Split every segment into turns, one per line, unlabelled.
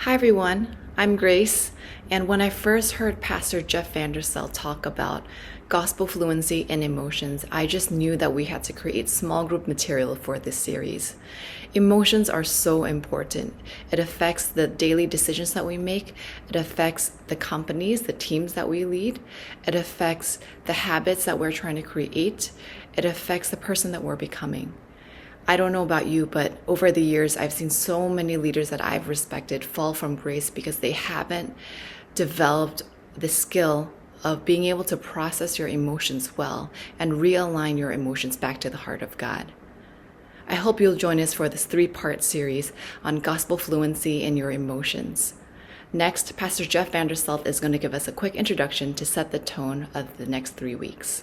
Hi everyone, I'm Grace, and when I first heard Pastor Jeff Vanderstelt talk about gospel fluency and emotions, I just knew that we had to create small group material for this series. Emotions are so important. It affects the daily decisions that we make, it affects the companies, the teams that we lead, it affects the habits that we're trying to create, it affects the person that we're becoming. I don't know about you, but over the years, I've seen so many leaders that I've respected fall from grace because they haven't developed the skill of being able to process your emotions well and realign your emotions back to the heart of God. I hope you'll join us for this 3-part series on gospel fluency and your emotions. Next, Pastor Jeff Vanderstelt is going to give us a quick introduction to set the tone of the next 3 weeks.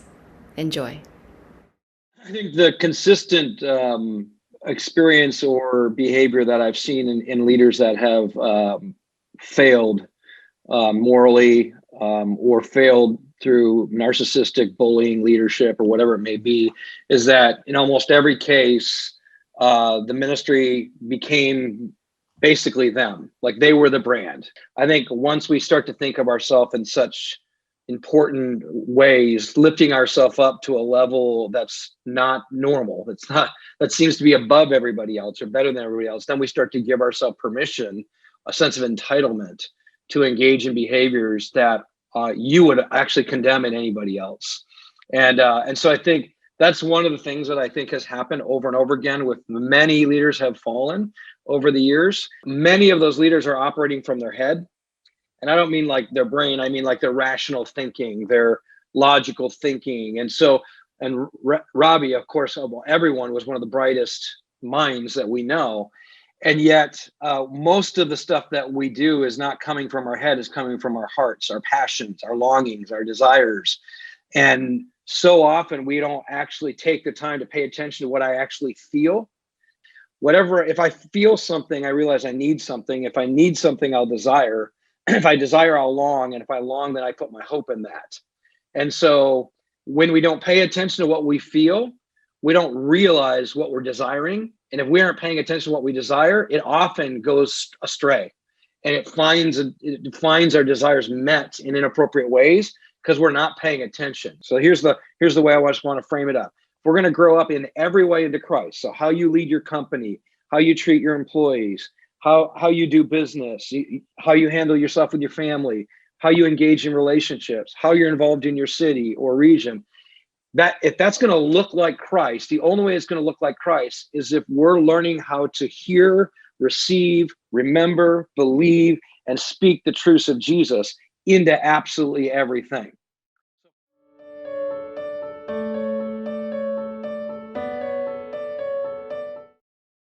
Enjoy.
I think the consistent experience or behavior that I've seen in leaders that have failed morally or failed through narcissistic bullying leadership or whatever it may be is that in almost every case, the ministry became basically them, like they were the brand. I think once we start to think of ourselves in such important ways, lifting ourselves up to a level that's not normal, that seems to be above everybody else or better than everybody else, then we start to give ourselves permission, a sense of entitlement to engage in behaviors that you would actually condemn in anybody else. And so I think that's one of the things that I think has happened over and over again with many leaders have fallen over the years. Many of those leaders are operating from their head. And I don't mean like their brain, I mean like their rational thinking, their logical thinking. And so, and Robbie, of course, everyone was one of the brightest minds that we know. And yet, most of the stuff that we do is not coming from our head, is coming from our hearts, our passions, our longings, our desires. And so often we don't actually take the time to pay attention to what I actually feel. Whatever, if I feel something, I realize I need something. If I need something, I'll desire. If I desire, I'll long. And if I long, then I put my hope in that. And so when we don't pay attention to what we feel, we don't realize what we're desiring. And if we aren't paying attention to what we desire, it often goes astray. And it finds our desires met in inappropriate ways because we're not paying attention. So here's the way I just want to frame it up. We're going to grow up in every way into Christ. So how you lead your company, how you treat your employees, how you do business, how you handle yourself with your family, how you engage in relationships, how you're involved in your city or region. That if that's going to look like Christ, the only way it's going to look like Christ is if we're learning how to hear, receive, remember, believe, and speak the truths of Jesus into absolutely everything.